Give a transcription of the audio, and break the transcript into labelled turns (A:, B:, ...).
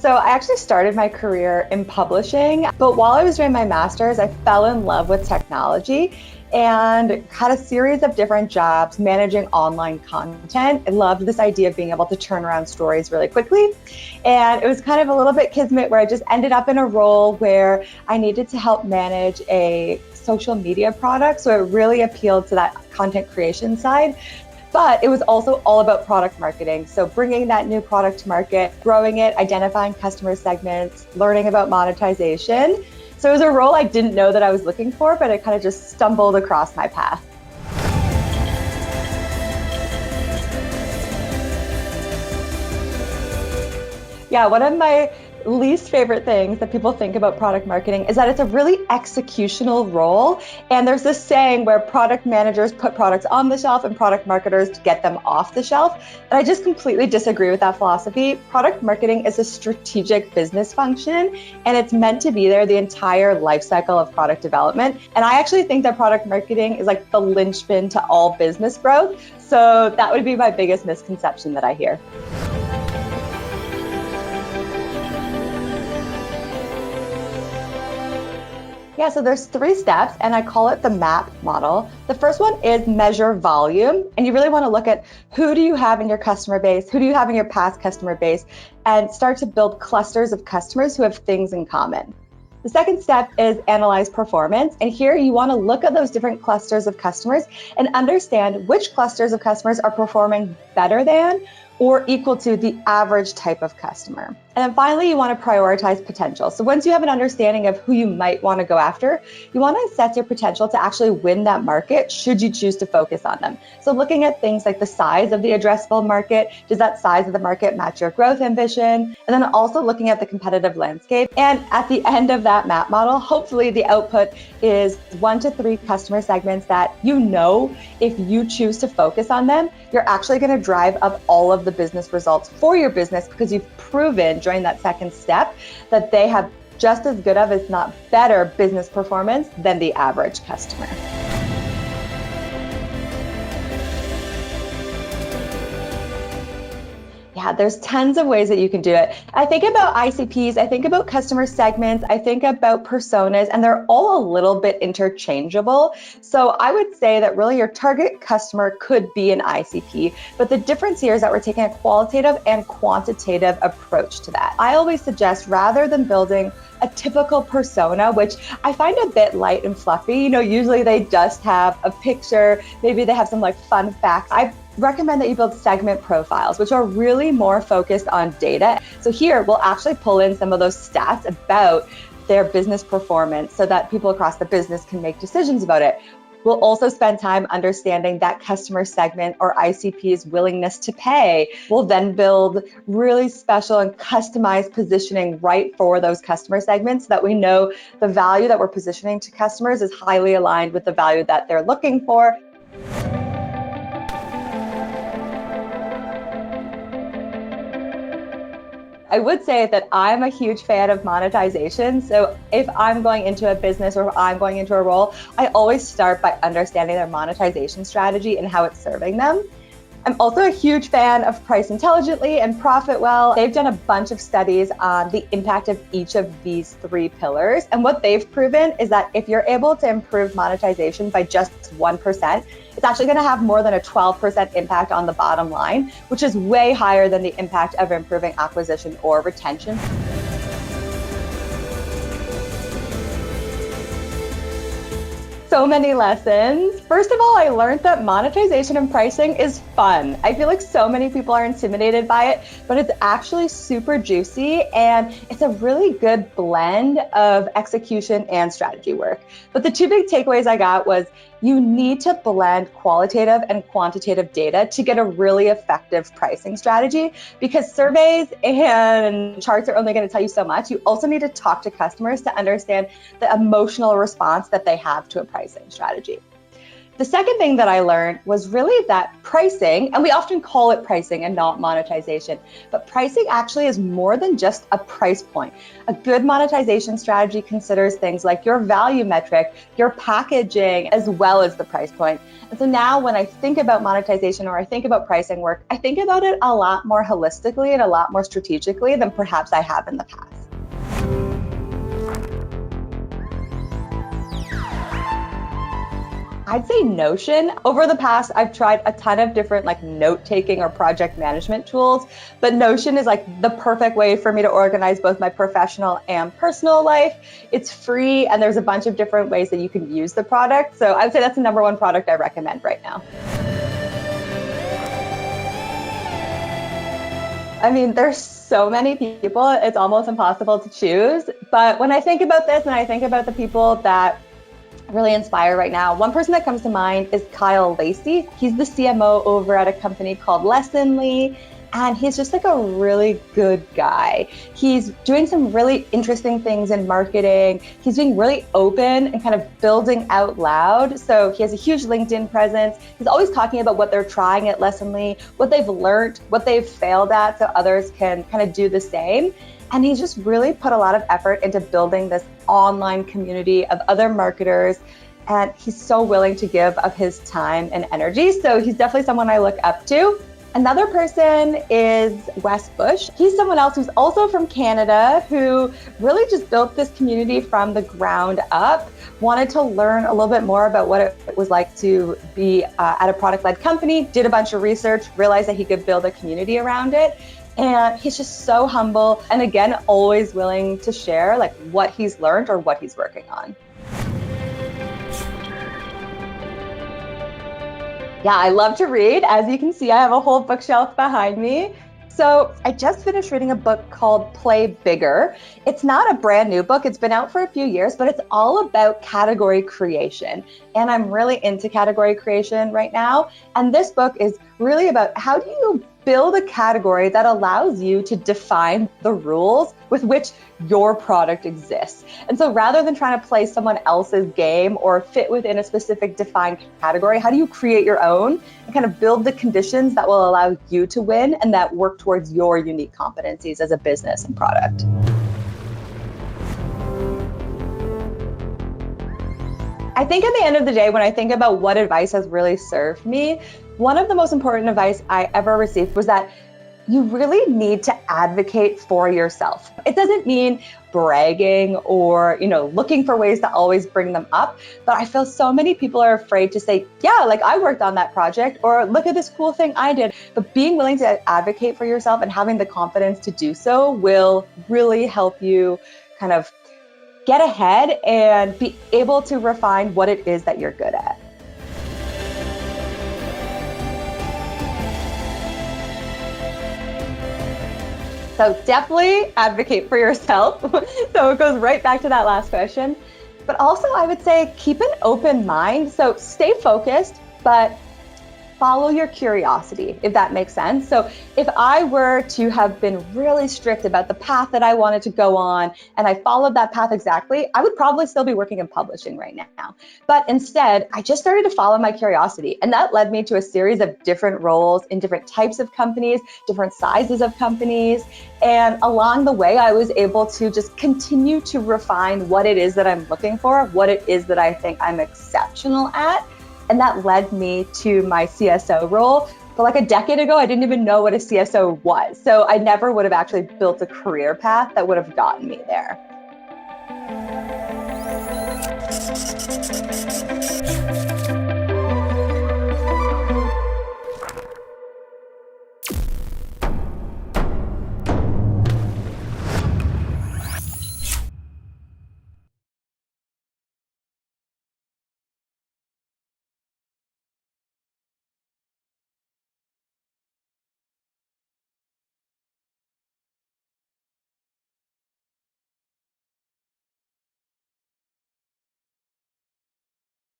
A: So I actually started my career in publishing, but while I was doing my master's, I fell in love with technology and had a series of different jobs managing online content. I loved this idea of being able to turn around stories really quickly. And it was kind of a little bit kismet where I just ended up in a role where I needed to help manage a social media product. So it really appealed to that content creation side. But it was also all about product marketing. So bringing that new product to market, growing it, identifying customer segments, learning about monetization. So it was a role I didn't know that I was looking for, but it kind of just stumbled across my path. Yeah, one of my least favorite things that people think about product marketing is that it's a really executional role. And there's this saying where product managers put products on the shelf and product marketers to get them off the shelf. And I just completely disagree with that philosophy. Product marketing is a strategic business function, and it's meant to be there the entire life cycle of product development. And I actually think that product marketing is like the linchpin to all business growth. So that would be my biggest misconception that I hear. Yeah, so there's 3 steps, and I call it the MAP model. The first one is measure volume, and you really want to look at who do you have in your customer base, who do you have in your past customer base, and start to build clusters of customers who have things in common. The second step is analyze performance, and here you want to look at those different clusters of customers and understand which clusters of customers are performing better than or equal to the average type of customer. And then finally, you want to prioritize potential. So once you have an understanding of who you might want to go after, you want to assess your potential to actually win that market should you choose to focus on them. So looking at things like the size of the addressable market, does that size of the market match your growth ambition? And then also looking at the competitive landscape. And at the end of that map model, hopefully the output is 1 to 3 customer segments that you know if you choose to focus on them, you're actually going to drive up all of the business results for your business because you've proven during that second step that they have just as good of, if not better, business performance than the average customer. Yeah, there's tons of ways that you can do it. I think about ICPs, I think about customer segments, I think about personas, and they're all a little bit interchangeable. So I would say that really your target customer could be an ICP, but the difference here is that we're taking a qualitative and quantitative approach to that. I always suggest rather than building a typical persona, which I find a bit light and fluffy, usually they just have a picture, maybe they have some like fun facts. I recommend that you build segment profiles, which are really more focused on data. So here we'll actually pull in some of those stats about their business performance so that people across the business can make decisions about it. We'll also spend time understanding that customer segment or ICP's willingness to pay. We'll then build really special and customized positioning right for those customer segments so that we know the value that we're positioning to customers is highly aligned with the value that they're looking for. I would say that I'm a huge fan of monetization. So if I'm going into a business or if I'm going into a role, I always start by understanding their monetization strategy and how it's serving them. I'm also a huge fan of Price Intelligently and Profit Well. They've done a bunch of studies on the impact of each of these 3 pillars. And what they've proven is that if you're able to improve monetization by just 1%, it's actually going to have more than a 12% impact on the bottom line, which is way higher than the impact of improving acquisition or retention. So many lessons. First of all, I learned that monetization and pricing is fun. I feel like so many people are intimidated by it, but it's actually super juicy and it's a really good blend of execution and strategy work. But the 2 big takeaways I got was you need to blend qualitative and quantitative data to get a really effective pricing strategy because surveys and charts are only going to tell you so much. You also need to talk to customers to understand the emotional response that they have to a pricing strategy. The second thing that I learned was really that pricing, and we often call it pricing and not monetization, but pricing actually is more than just a price point. A good monetization strategy considers things like your value metric, your packaging, as well as the price point. And so now when I think about monetization or I think about pricing work, I think about it a lot more holistically and a lot more strategically than perhaps I have in the past. I'd say Notion. Over the past, I've tried a ton of different note-taking or project management tools, but Notion is the perfect way for me to organize both my professional and personal life. It's free and there's a bunch of different ways that you can use the product. So I would say that's the number one product I recommend right now. I mean, there's so many people, it's almost impossible to choose. But when I think about this and I think about the people that really inspire right now, one person that comes to mind is Kyle Lacey. He's the CMO over at a company called Lessonly, and he's just a really good guy. He's doing some really interesting things in marketing. He's being really open and kind of building out loud. So he has a huge LinkedIn presence. He's always talking about what they're trying at Lessonly, what they've learned, what they've failed at, so others can kind of do the same. And he's just really put a lot of effort into building this online community of other marketers. And he's so willing to give of his time and energy. So he's definitely someone I look up to. Another person is Wes Bush. He's someone else who's also from Canada who really just built this community from the ground up, wanted to learn a little bit more about what it was like to be at a product-led company, did a bunch of research, realized that he could build a community around it. And he's just so humble. And again, always willing to share what he's learned or what he's working on. Yeah, I love to read. As you can see, I have a whole bookshelf behind me. So I just finished reading a book called Play Bigger. It's not a brand new book. It's been out for a few years, but it's all about category creation. And I'm really into category creation right now. And this book is really about how do you build a category that allows you to define the rules with which your product exists. And so rather than trying to play someone else's game or fit within a specific defined category, how do you create your own and kind of build the conditions that will allow you to win and that work towards your unique competencies as a business and product? I think at the end of the day, when I think about what advice has really served me, one of the most important advice I ever received was that you really need to advocate for yourself. It doesn't mean bragging or, looking for ways to always bring them up. But I feel so many people are afraid to say, yeah, I worked on that project, or look at this cool thing I did. But being willing to advocate for yourself and having the confidence to do so will really help you kind of get ahead and be able to refine what it is that you're good at. So definitely advocate for yourself. So it goes right back to that last question. But also I would say keep an open mind. So stay focused, but follow your curiosity, if that makes sense. So if I were to have been really strict about the path that I wanted to go on, and I followed that path exactly, I would probably still be working in publishing right now. But instead, I just started to follow my curiosity. And that led me to a series of different roles in different types of companies, different sizes of companies. And along the way, I was able to just continue to refine what it is that I'm looking for, what it is that I think I'm exceptional at. And that led me to my CSO role. But a decade ago, I didn't even know what a CSO was. So I never would have actually built a career path that would have gotten me there.